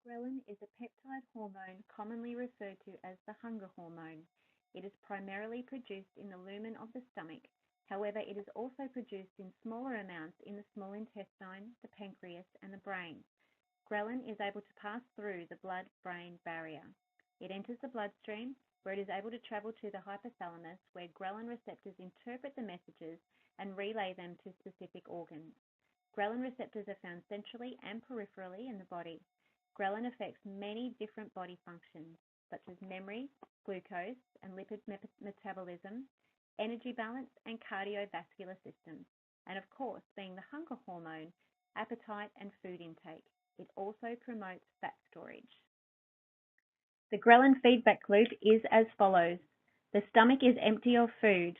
Ghrelin is a peptide hormone commonly referred to as the hunger hormone. It is primarily produced in the lumen of the stomach. However, it is also produced in smaller amounts in the small intestine, the pancreas, and the brain. Ghrelin is able to pass through the blood-brain barrier. It enters the bloodstream, where it is able to travel to the hypothalamus, where ghrelin receptors interpret the messages and relay them to specific organs. Ghrelin receptors are found centrally and peripherally in the body. Ghrelin affects many different body functions, such as memory, glucose and lipid metabolism, energy balance, and cardiovascular systems. And of course, being the hunger hormone, appetite and food intake. It also promotes fat storage. The ghrelin feedback loop is as follows. The stomach is empty of food.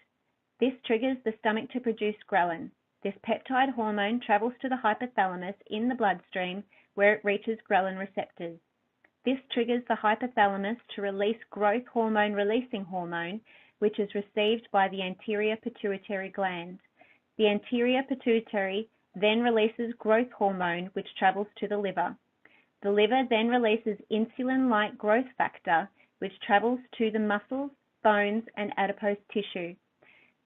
This triggers the stomach to produce ghrelin. This peptide hormone travels to the hypothalamus in the bloodstream where it reaches ghrelin receptors. This triggers the hypothalamus to release growth hormone releasing hormone, which is received by the anterior pituitary gland. The anterior pituitary then releases growth hormone, which travels to the liver. The liver then releases insulin-like growth factor, which travels to the muscles, bones, and adipose tissue.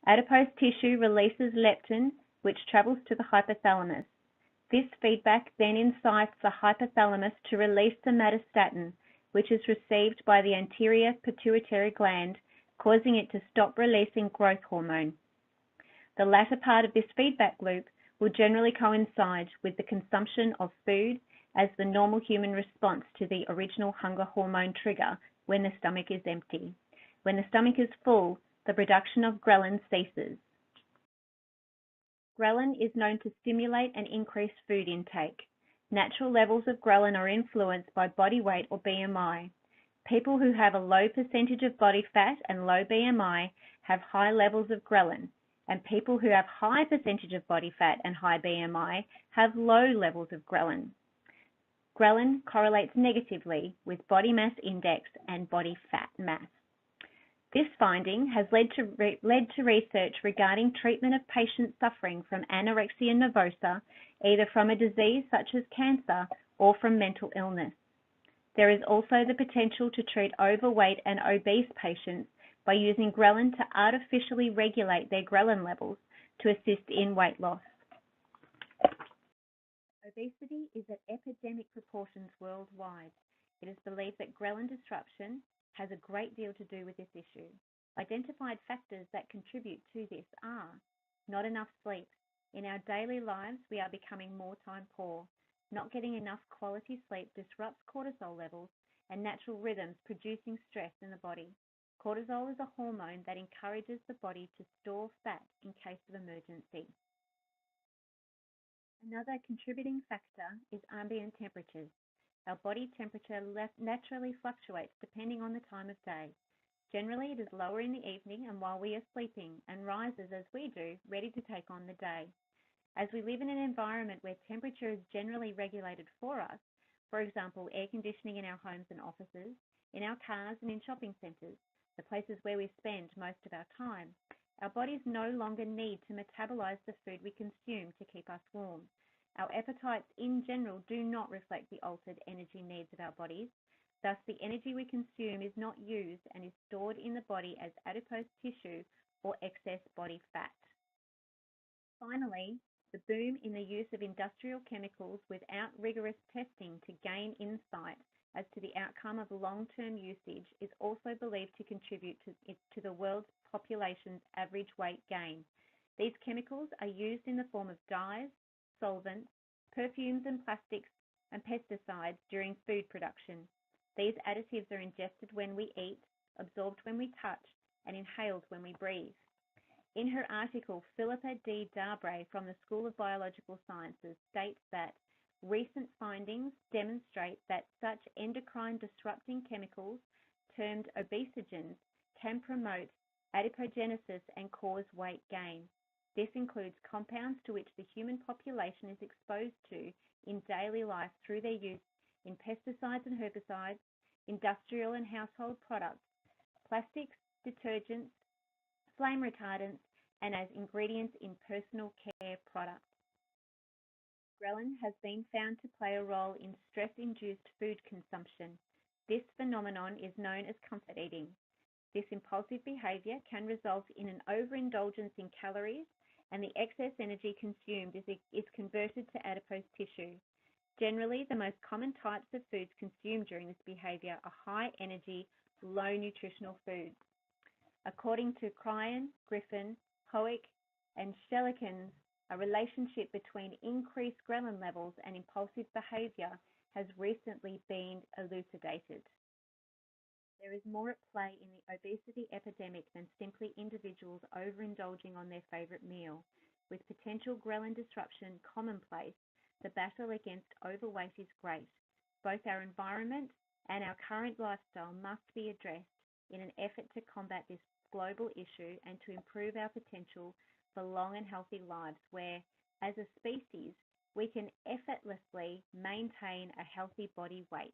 Adipose tissue releases leptin, which travels to the hypothalamus. This feedback then incites the hypothalamus to release somatostatin, which is received by the anterior pituitary gland, causing it to stop releasing growth hormone. The latter part of this feedback loop will generally coincide with the consumption of food as the normal human response to the original hunger hormone trigger when the stomach is empty. When the stomach is full, the production of ghrelin ceases. Ghrelin is known to stimulate and increase food intake. Natural levels of ghrelin are influenced by body weight or BMI. People who have a low percentage of body fat and low BMI have high levels of ghrelin, and people who have high percentage of body fat and high BMI have low levels of ghrelin. Ghrelin correlates negatively with body mass index and body fat mass. This finding has led to research regarding treatment of patients suffering from anorexia nervosa, either from a disease such as cancer or from mental illness. There is also the potential to treat overweight and obese patients by using ghrelin to artificially regulate their ghrelin levels to assist in weight loss. Obesity is at epidemic proportions worldwide. It is believed that ghrelin disruption has a great deal to do with this issue. Identified factors that contribute to this are not enough sleep. In our daily lives, we are becoming more time poor. Not getting enough quality sleep disrupts cortisol levels and natural rhythms, producing stress in the body. Cortisol is a hormone that encourages the body to store fat in case of emergency. Another contributing factor is ambient temperatures. Our body temperature naturally fluctuates depending on the time of day. Generally, it is lower in the evening and while we are sleeping, and rises as we do, ready to take on the day. As we live in an environment where temperature is generally regulated for us, for example, air conditioning in our homes and offices, in our cars and in shopping centres, the places where we spend most of our time, our bodies no longer need to metabolize the food we consume to keep us warm. Our appetites in general do not reflect the altered energy needs of our bodies. Thus, the energy we consume is not used and is stored in the body as adipose tissue or excess body fat. Finally, the boom in the use of industrial chemicals without rigorous testing to gain insight as to the outcome of long-term usage is also believed to contribute to the world's population's average weight gain. These chemicals are used in the form of dyes, solvents, perfumes and plastics, and pesticides during food production. These additives are ingested when we eat, absorbed when we touch, and inhaled when we breathe. In her article, Philippa D. Darbre from the School of Biological Sciences states that recent findings demonstrate that such endocrine disrupting chemicals, termed obesogens, can promote adipogenesis and cause weight gain. This includes compounds to which the human population is exposed to in daily life through their use in pesticides and herbicides, industrial and household products, plastics, detergents, flame retardants, and as ingredients in personal care products. Ghrelin has been found to play a role in stress-induced food consumption. This phenomenon is known as comfort eating. This impulsive behavior can result in an overindulgence in calories, and the excess energy consumed is converted to adipose tissue. Generally, the most common types of foods consumed during this behavior are high-energy, low-nutritional foods. According to Cryan, Griffin, Hoek, and Schelikens, a relationship between increased ghrelin levels and impulsive behavior has recently been elucidated. There is more at play in the obesity epidemic than simply individuals overindulging on their favorite meal. With potential ghrelin disruption commonplace, the battle against overweight is great. Both our environment and our current lifestyle must be addressed in an effort to combat this global issue and to improve our potential for long and healthy lives where, as a species, we can effortlessly maintain a healthy body weight.